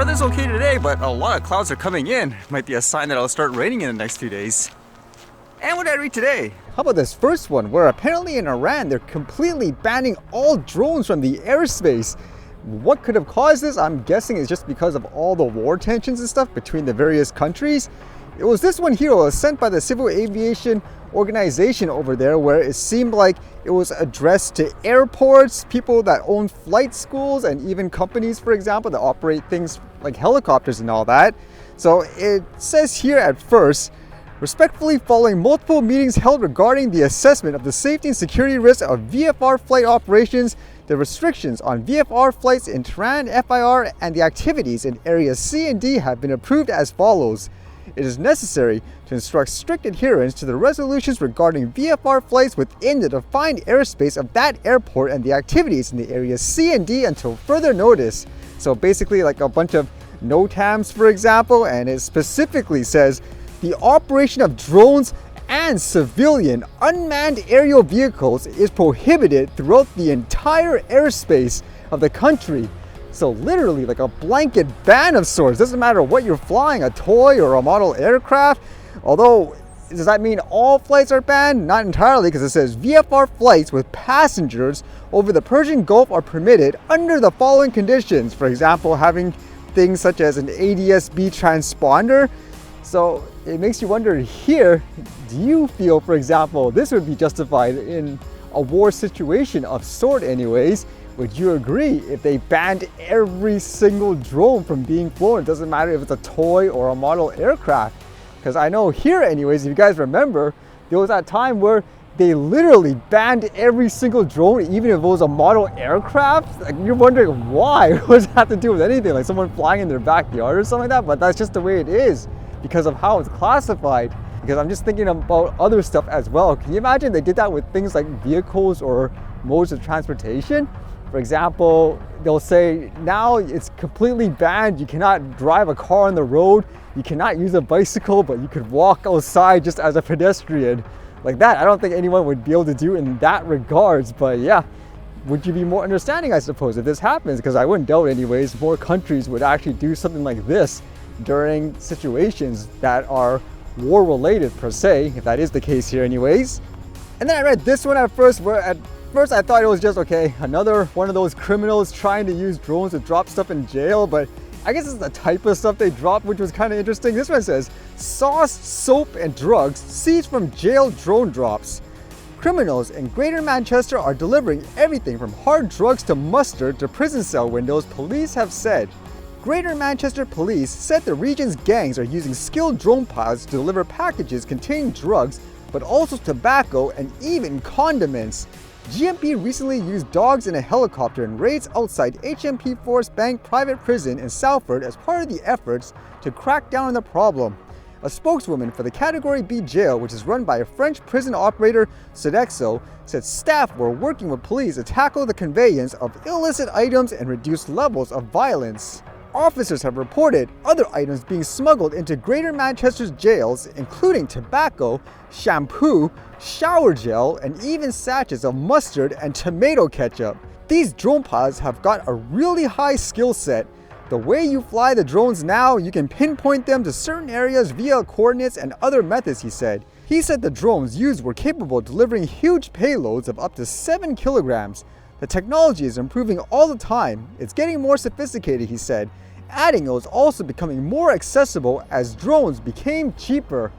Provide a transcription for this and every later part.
weather's okay today, but a lot of clouds are coming in. Might be a sign that it'll start raining in the next few days. And what did I read today? How about this first one, where apparently in Iran, they're completely banning all drones from the airspace. What could have caused this? I'm guessing it's just because of all the war tensions and stuff between the various countries. It was this one here, it was sent by the Civil Aviation Organization over there, where it seemed like it was addressed to airports, people that own flight schools, and even companies, for example, that operate things like helicopters and all that. So it says here at first, respectfully following multiple meetings held regarding the assessment of the safety and security risks of VFR flight operations, the restrictions on VFR flights in Tehran, FIR, and the activities in areas C and D have been approved as follows. It is necessary to instruct strict adherence to the resolutions regarding VFR flights within the defined airspace of that airport and the activities in the areas C and D until further notice. So basically like a bunch of NOTAMs, for example, and it specifically says the operation of drones and civilian unmanned aerial vehicles is prohibited throughout the entire airspace of the country. So literally like a blanket ban of sorts. Doesn't matter what you're flying, a toy or a model aircraft. Although, does that mean all flights are banned? Not entirely, because it says VFR flights with passengers over the Persian Gulf are permitted under the following conditions. For example, having things such as an ADS-B transponder. So it makes you wonder here, do you feel, for example, this would be justified in a war situation of sort anyways? Would you agree if they banned every single drone from being flown? It doesn't matter if it's a toy or a model aircraft. Because I know here anyways, if you guys remember, there was that time where they literally banned every single drone, even if it was a model aircraft. Like, you're wondering why? What does that have to do with anything? Like someone flying in their backyard or something like that? But that's just the way it is because of how it's classified. Because I'm just thinking about other stuff as well. Can you imagine they did that with things like vehicles or modes of transportation? For example, they'll say now it's completely banned. You cannot drive a car on the road. You cannot use a bicycle, but you could walk outside just as a pedestrian. Like that, I don't think anyone would be able to do in that regards. But yeah, would you be more understanding, I suppose, if this happens? Because I wouldn't doubt anyways, more countries would actually do something like this during situations that are war related per se, if that is the case here anyways. And then I read this one at first, where at first I thought it was just, okay, another one of those criminals trying to use drones to drop stuff in jail, but I guess it's the type of stuff they drop, which was kind of interesting. This one says, sauce, soap, and drugs seized from jail drone drops. Criminals in Greater Manchester are delivering everything from hard drugs to mustard to prison cell windows, police have said. Greater Manchester Police said the region's gangs are using skilled drone pilots to deliver packages containing drugs, but also tobacco and even condiments. GMP recently used dogs in a helicopter in raids outside HMP Forest Bank Private Prison in Salford as part of the efforts to crack down on the problem. A spokeswoman for the Category B jail, which is run by a French prison operator, Sodexo, said staff were working with police to tackle the conveyance of illicit items and reduce levels of violence. Officers have reported other items being smuggled into Greater Manchester's jails, including tobacco, shampoo, shower gel, and even sachets of mustard and tomato ketchup. These drone pilots have got a really high skill set. The way you fly the drones now, you can pinpoint them to certain areas via coordinates and other methods, he said. He said the drones used were capable of delivering huge payloads of up to 7 kilograms. The technology is improving all the time. It's getting more sophisticated, he said, adding it was also becoming more accessible as drones became cheaper.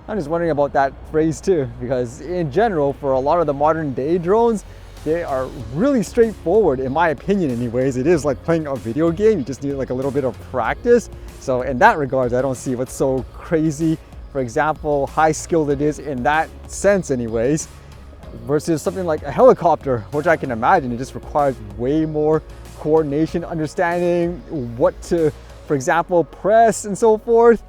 I'm just wondering about that phrase too, because in general, for a lot of the modern day drones, they are really straightforward, in my opinion anyways. It is like playing a video game. You just need like a little bit of practice. So in that regards, I don't see what's so crazy, for example, high skilled it is in that sense anyways, versus something like a helicopter, which I can imagine it just requires way more coordination, understanding what to, for example, press and so forth.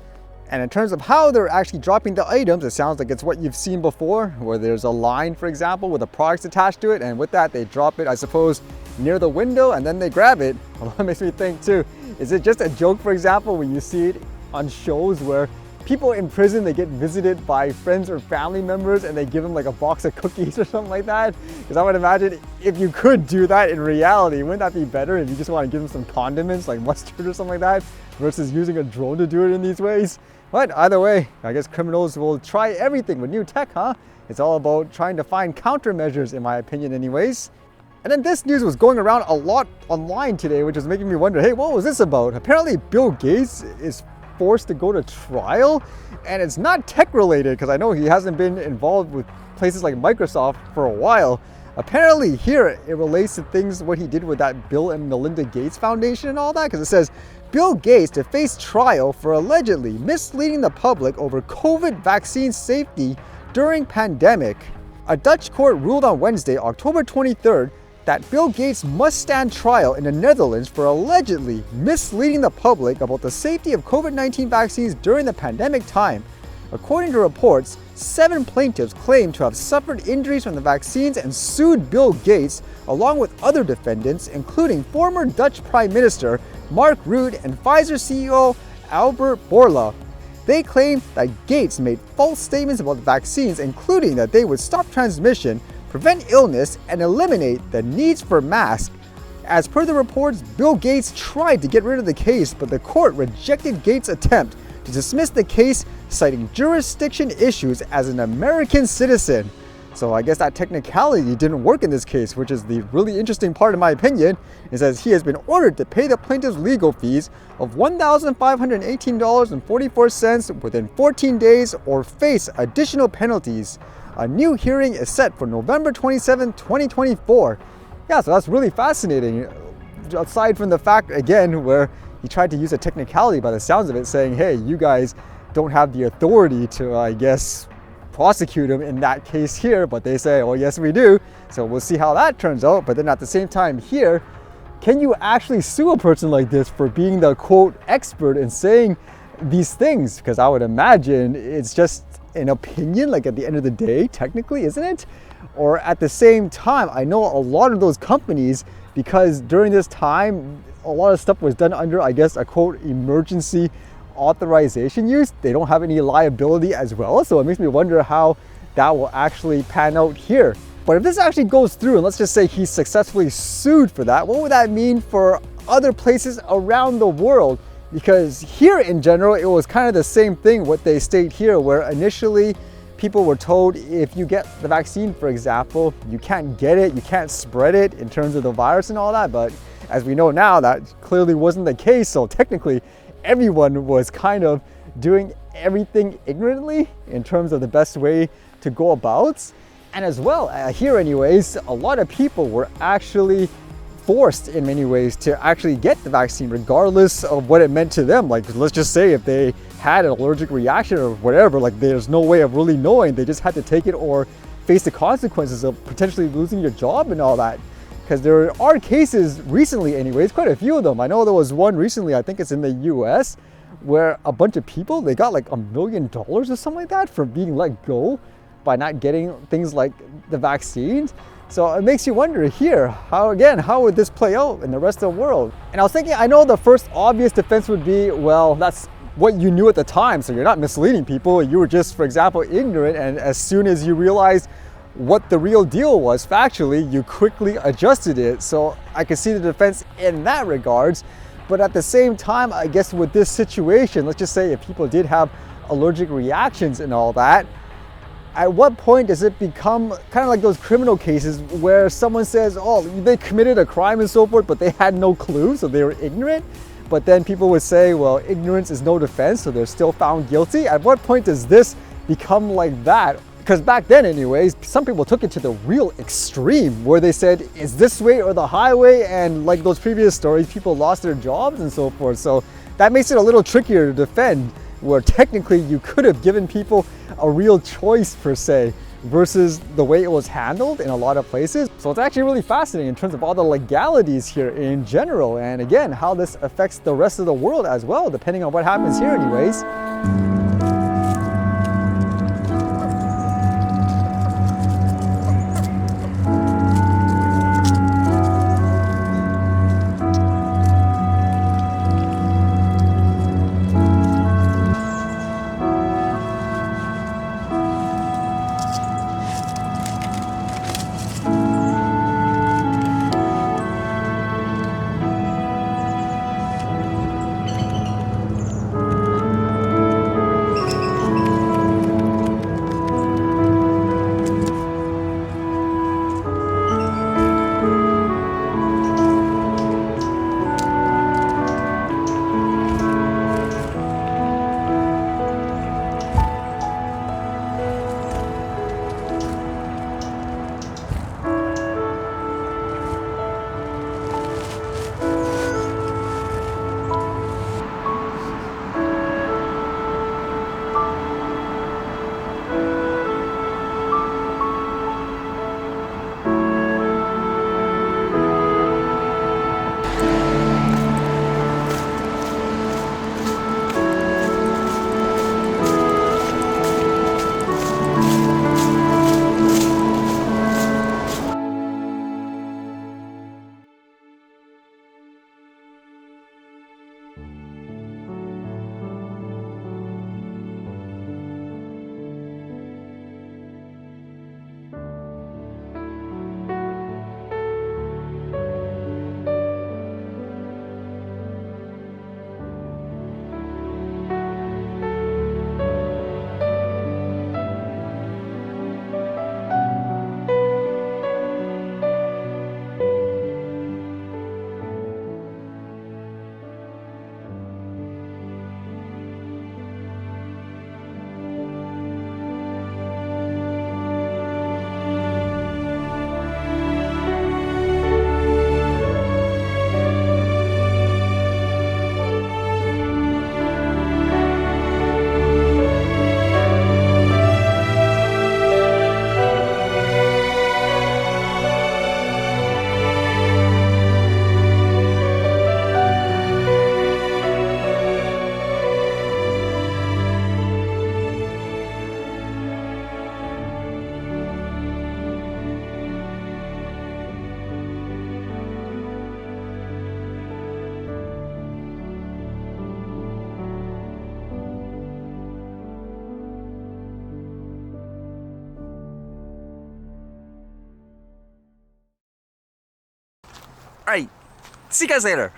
And in terms of how they're actually dropping the items, it sounds like it's what you've seen before, where there's a line, for example, with the products attached to it, and with that they drop it, I suppose, near the window and then they grab it. Well, that makes me think too, is it just a joke, for example, when you see it on shows where people in prison, they get visited by friends or family members and they give them like a box of cookies or something like that? Because I would imagine if you could do that in reality, wouldn't that be better if you just want to give them some condiments like mustard or something like that? versus using a drone to do it in these ways. But either way, I guess criminals will try everything with new tech, huh? It's all about trying to find countermeasures, in my opinion anyways. And then this news was going around a lot online today, which was making me wonder, hey, what was this about? Apparently Bill Gates is forced to go to trial, and it's not tech related because I know he hasn't been involved with places like Microsoft for a while. Apparently here it relates to things what he did with that Bill and Melinda Gates Foundation and all that, because it says Bill Gates to face trial for allegedly misleading the public over COVID vaccine safety during pandemic. A Dutch court ruled on Wednesday, October 23rd, that Bill Gates must stand trial in the Netherlands for allegedly misleading the public about the safety of COVID-19 vaccines during the pandemic time. According to reports, 7 plaintiffs claim to have suffered injuries from the vaccines and sued Bill Gates, along with other defendants, including former Dutch Prime Minister Mark Rutte and Pfizer CEO Albert Bourla. They claim that Gates made false statements about the vaccines, including that they would stop transmission, prevent illness, and eliminate the needs for masks. As per the reports, Bill Gates tried to get rid of the case, but the court rejected Gates' attempt to dismiss the case, citing jurisdiction issues as an American citizen. So I guess that technicality didn't work in this case, which is the really interesting part in my opinion. It says he has been ordered to pay the plaintiff's legal fees of $1,518.44 within 14 days or face additional penalties. A new hearing is set for November 27, 2024. Yeah, so that's really fascinating. Aside from the fact, again, where he tried to use a technicality by the sounds of it, saying, hey, you guys don't have the authority to, I guess, prosecute him in that case here, but they say, oh yes we do. So we'll see how that turns out. But then at the same time here, can you actually sue a person like this for being the quote expert in saying these things? Because I would imagine it's just an opinion, like at the end of the day, technically, isn't it? Or at the same time, I know a lot of those companies, because during this time, a lot of stuff was done under, I guess, a quote emergency authorization use. They don't have any liability as well. So it makes me wonder how that will actually pan out here. But if this actually goes through, and let's just say he's successfully sued for that, what would that mean for other places around the world? Because here in general, it was kind of the same thing what they state here, where initially people were told if you get the vaccine, for example, you can't get it, you can't spread it in terms of the virus and all that. But as we know now, that clearly wasn't the case. So technically, everyone was kind of doing everything ignorantly in terms of the best way to go about. And as well, here anyways, a lot of people were actually forced in many ways to actually get the vaccine regardless of what it meant to them. Like, let's just say if they had an allergic reaction or whatever, like there's no way of really knowing. They just had to take it or face the consequences of potentially losing your job and all that. Because there are cases recently anyways, quite a few of them. I know there was one recently, I think it's in the US, where a bunch of people, they got like $1 million or something like that for being let go by not getting things like the vaccines. So it makes you wonder here, how would this play out in the rest of the world? And I was thinking, I know the first obvious defense would be, well, that's what you knew at the time, so you're not misleading people. You were just, for example, ignorant, and as soon as you realized what the real deal was factually, you quickly adjusted it. So I could see the defense in that regards. But at the same time, I guess with this situation, let's just say if people did have allergic reactions and all that, at what point does it become kind of like those criminal cases where someone says, oh, they committed a crime and so forth, but they had no clue, so they were ignorant? But then people would say, well, ignorance is no defense, so they're still found guilty. At what point does this become like that? Because back then anyways, some people took it to the real extreme where they said, is this way or the highway? And like those previous stories, people lost their jobs and so forth. So that makes it a little trickier to defend, where technically you could have given people a real choice per se, versus the way it was handled in a lot of places. So it's actually really fascinating in terms of all the legalities here in general, and again, how this affects the rest of the world as well, depending on what happens here anyways. Alright, see you guys later.